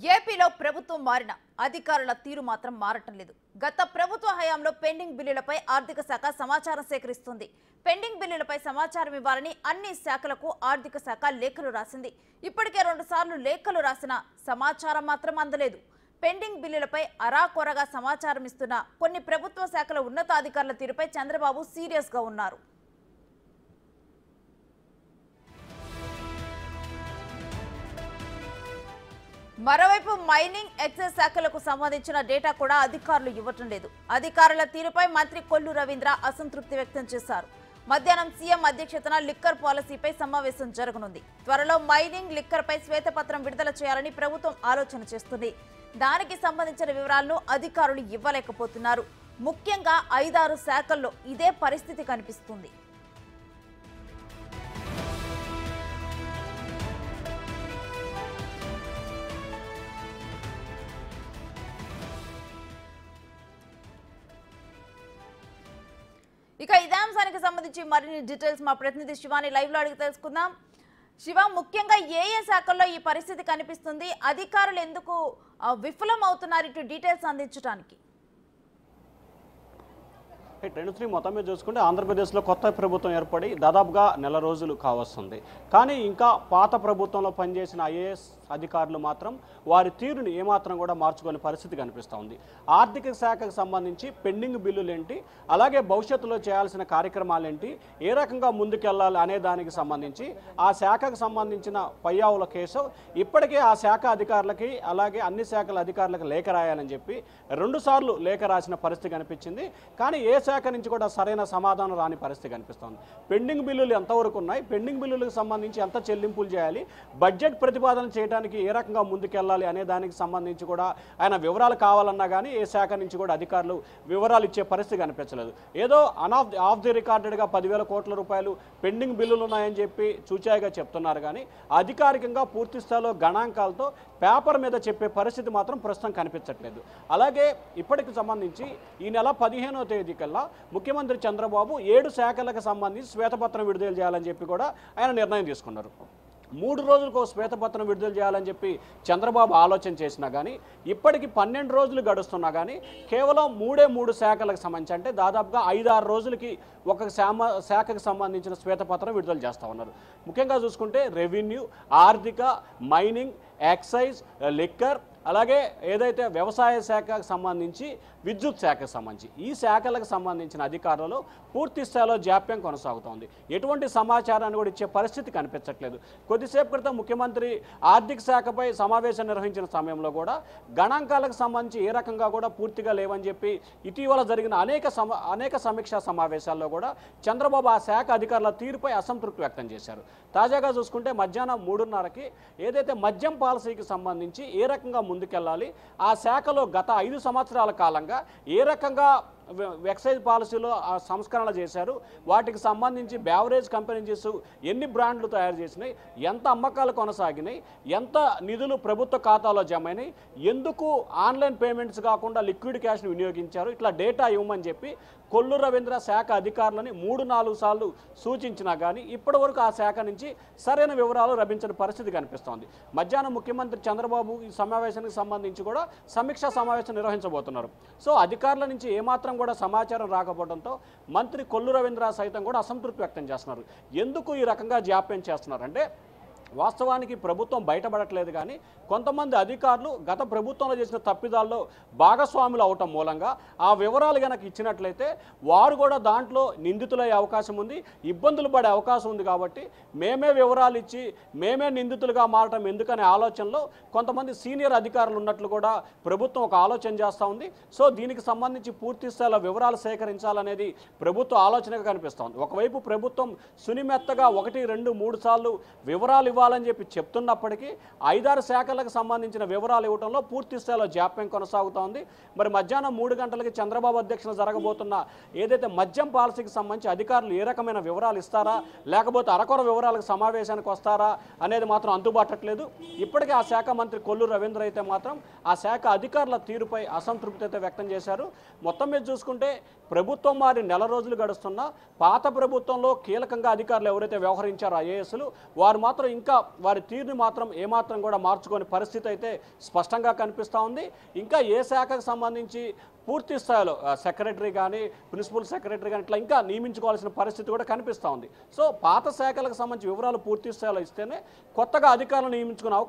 ఏపీలో ప్రభుత్వం మారిన అధికారుల తీరు మాత్రం మారటం లేదు. గత ప్రభుత్వ హయాంలో పెండింగ్ బిల్లులపై ఆర్థిక శాఖ సమాచారం సేకరిస్తుంది. పెండింగ్ బిల్లులపై సమాచారం ఇవ్వాలని అన్ని శాఖలకు ఆర్థిక శాఖ లేఖలు రాసింది. ఇప్పటికే 2 సార్లు లేఖలు రాసిన సమాచారం మాత్రం అందలేదు. పెండింగ్ బిల్లులపై అరాకొరగా సమాచారం ఇస్తున్న కొన్ని ప్రభుత్వ శాఖల ఉన్నతాధికారుల తీరుపై చంద్రబాబు సీరియస్ గా ఉన్నారు. మరోవైపు మైనింగ్, ఎక్సైజ్ శాఖలకు సంబంధించిన డేటా కూడా అధికారులు ఇవ్వటం లేదు. అధికారుల తీరుపై మంత్రి కొల్లు రవీంద్ర అసంతృప్తి వ్యక్తం చేశారు. మధ్యాహ్నం సీఎం అధ్యక్షతన లిక్కర్ పాలసీపై సమావేశం జరగనుంది. త్వరలో మైనింగ్, లిక్కర్పై శ్వేతపత్రం విడుదల చేయాలని ప్రభుత్వం ఆలోచన చేస్తుంది. దానికి సంబంధించిన వివరాలను అధికారులు ఇవ్వలేకపోతున్నారు. ముఖ్యంగా 5-6 శాఖల్లో ఇదే పరిస్థితి కనిపిస్తుంది. ఇక ఇదే అంశానికి సంబంధించి మరిన్ని డీటెయిల్స్ మా ప్రతినిధి శివాని లైవ్ లో అడిగి తెలుసుకుందాం. శివ, ముఖ్యంగా ఏ శాఖల్లో ఈ పరిస్థితి కనిపిస్తుంది? అధికారులు ఎందుకు విఫలం అవుతున్నారు ఇటు డీటెయిల్స్ అందించడానికి? శ్రీ మొత్తం మీద చూసుకుంటే ఆంధ్రప్రదేశ్లో కొత్త ప్రభుత్వం ఏర్పడి దాదాపుగా నెల రోజులు కావస్తుంది. కానీ ఇంకా పాత ప్రభుత్వంలో పనిచేసిన ఐఏఎస్ అధికారులు మాత్రం వారి తీరుని ఏమాత్రం కూడా మార్చుకునే పరిస్థితి కనిపిస్తూ ఉంది. ఆర్థిక శాఖకు సంబంధించి పెండింగ్ బిల్లులు ఏంటి, అలాగే భవిష్యత్తులో చేయాల్సిన కార్యక్రమాలు ఏంటి, ఏ రకంగా ముందుకెళ్లాలి అనే దానికి సంబంధించి ఆ శాఖకు సంబంధించిన పయ్యావుల కేసు ఇప్పటికే ఆ శాఖ అధికారులకి అలాగే అన్ని శాఖల అధికారులకు లేఖ రాయాలని చెప్పి 2 సార్లు లేఖ రాసిన పరిస్థితి కనిపించింది. కానీ ఏ శాఖ నుంచి కూడా సరైన సమాధానం రాని పరిస్థితి కనిపిస్తోంది. పెండింగ్ బిల్లులు ఎంతవరకు ఉన్నాయి, పెండింగ్ బిల్లులకు సంబంధించి ఎంత చెల్లింపులు చేయాలి, బడ్జెట్ ప్రతిపాదన చేయడానికి ఏ రకంగా ముందుకెళ్లాలి అనే దానికి సంబంధించి కూడా ఆయన వివరాలు కావాలన్నా కానీ ఏ శాఖ నుంచి కూడా అధికారులు వివరాలు ఇచ్చే పరిస్థితి కనిపించలేదు. ఏదో ఆఫ్ ది రికార్డెడ్గా 10,000 కోట్ల రూపాయలు పెండింగ్ బిల్లులు ఉన్నాయని చెప్పి చూచాయిగా చెప్తున్నారు. కానీ అధికారికంగా పూర్తి స్థాయిలో గణాంకాలతో పేపర్ మీద చెప్పే పరిస్థితి మాత్రం ప్రస్తుతం కనిపించట్లేదు. అలాగే ఇప్పటికి సంబంధించి ఈ నెల 15వ తేదీ కల్లా ముఖ్యమంత్రి చంద్రబాబు 7 శాఖలకు సంబంధించి శ్వేతపత్రం విడుదల చేయాలని చెప్పి కూడా ఆయన నిర్ణయం తీసుకున్నారు. 3 రోజులకు శ్వేతపత్రం విడుదల చేయాలని చెప్పి చంద్రబాబు ఆలోచన చేసినా కానీ ఇప్పటికి 12 రోజులు గడుస్తున్నా కానీ కేవలం 3 శాఖలకు సంబంధించి అంటే దాదాపుగా 5-6 రోజులకి ఒక శాఖకు సంబంధించిన శ్వేతపత్రం విడుదల చేస్తూ ఉన్నారు. ముఖ్యంగా చూసుకుంటే రెవెన్యూ, ఆర్థిక, మైనింగ్, ఎక్సైజ్, లిక్కర్, అలాగే ఏదైతే వ్యవసాయ శాఖకు సంబంధించి విద్యుత్ శాఖకు సంబంధించి ఈ శాఖలకు సంబంధించిన అధికారులు పూర్తి స్థాయిలో జాప్యం కొనసాగుతోంది. ఎటువంటి సమాచారాన్ని కూడా ఇచ్చే పరిస్థితి కనిపించట్లేదు. కొద్దిసేపు క్రితం ముఖ్యమంత్రి ఆర్థిక శాఖపై సమావేశం నిర్వహించిన సమయంలో కూడా గణాంకాలకు సంబంధించి ఏ రకంగా కూడా పూర్తిగా లేవని చెప్పి ఇటీవల జరిగిన అనేక సమీక్షా సమావేశాల్లో కూడా చంద్రబాబు ఆ శాఖ అధికారుల తీరుపై అసంతృప్తి వ్యక్తం చేశారు. తాజాగా చూసుకుంటే మధ్యాహ్నం 3:30కి ఏదైతే మద్యం పాలసీకి సంబంధించి ఏ రకంగా ముందుకెళ్ళాలి, ఆ శాఖలో గత 5 సంవత్సరాల కాలంగా ఏ రకంగా ఎక్సైజ్ పాలసీలో సంస్కరణ చేశారు, వాటికి సంబంధించి బ్యావరేజ్ కంపెనీస్ ఎన్ని బ్రాండ్లు తయారు చేసినాయి, ఎంత అమ్మకాలు కొనసాగినాయి, ఎంత నిధులు ప్రభుత్వ ఖాతాలో జమ అయినాయి, ఎందుకు ఆన్లైన్ పేమెంట్స్ కాకుండా లిక్విడ్ క్యాష్ను వినియోగించారు, ఇట్లా డేటా ఇవ్వమని చెప్పి కొల్లు రవీంద్ర శాఖ అధికారులని 3-4 సార్లు సూచించినా కానీ ఇప్పటి వరకు ఆ శాఖ నుంచి సరైన వివరాలు లభించని పరిస్థితి కనిపిస్తోంది. మధ్యాహ్నం ముఖ్యమంత్రి చంద్రబాబు ఈ సమావేశానికి సంబంధించి కూడా సమీక్షా సమావేశం నిర్వహించబోతున్నారు. సో అధికారుల నుంచి ఏమాత్రం కూడా సమాచారం రాకపోవడంతో మంత్రి కొల్లు రవీంద్ర సైతం కూడా అసంతృప్తి వ్యక్తం చేస్తున్నారు. ఎందుకు ఈ రకంగా జాప్యం చేస్తున్నారు అంటే వాస్తవానికి ప్రభుత్వం బయటపడట్లేదు, కానీ కొంతమంది అధికారులు గత ప్రభుత్వంలో చేసిన తప్పిదాల్లో భాగస్వాములు అవటం మూలంగా ఆ వివరాలు కనుక ఇచ్చినట్లయితే వారు కూడా దాంట్లో నిందితులయ్యే అవకాశం ఉంది, ఇబ్బందులు పడే అవకాశం ఉంది. కాబట్టి మేమే వివరాలు ఇచ్చి మేమే నిందితులుగా మారటం ఎందుకనే ఆలోచనలో కొంతమంది సీనియర్ అధికారులు ఉన్నట్లు కూడా ప్రభుత్వం ఒక ఆలోచన చేస్తూ ఉంది. సో దీనికి సంబంధించి పూర్తి స్థాయిలో వివరాలు సేకరించాలనేది ప్రభుత్వ ఆలోచనగా కనిపిస్తోంది. ఒకవైపు ప్రభుత్వం సునిమెత్తగా 1, 2, 3 సార్లు వివరాలు ఇవ్వాలని చెప్పి చెప్తున్నప్పటికీ 5-6 శాఖలకు సంబంధించిన వివరాలు ఇవ్వడంలో పూర్తి స్థాయిలో జాప్యం కొనసాగుతోంది. మరి మధ్యాహ్నం 3 గంటలకి చంద్రబాబు అధ్యక్షన జరగబోతున్న ఏదైతే మద్యం పాలసీకి సంబంధించి అధికారులు ఏ రకమైన వివరాలు ఇస్తారా, లేకపోతే అరకొర వివరాలకు సమావేశానికి వస్తారా అనేది మాత్రం అందుబాటట్లేదు. ఇప్పటికే ఆ శాఖ మంత్రి కొల్లు రవీంద్ర అయితే మాత్రం ఆ శాఖ అధికారుల తీరుపై అసంతృప్తి అయితే వ్యక్తం చేశారు. మొత్తం మీద చూసుకుంటే ప్రభుత్వం మారి నెల రోజులు గడుస్తున్నా పాత ప్రభుత్వంలో కీలకంగా అధికారులు ఎవరైతే వ్యవహరించారో ఐఏఎస్లు వారు మాత్రం ఇంకా వారి తీరుని మాత్రం ఏమాత్రం కూడా మార్చుకోని పరిస్థితి అయితే స్పష్టంగా కనిపిస్తూ ఉంది. ఇంకా ఏ శాఖకు సంబంధించి పూర్తి స్థాయిలో సెక్రటరీ కానీ ప్రిన్సిపల్ సెక్రటరీ కానీ ఇట్లా ఇంకా నియమించుకోవాల్సిన పరిస్థితి కూడా కనిపిస్తూ ఉంది. సో పాత శాఖలకు సంబంధించి వివరాలు పూర్తి స్థాయిలో ఇస్తేనే కొత్తగా అధికారులు నియమించుకునే అవకాశం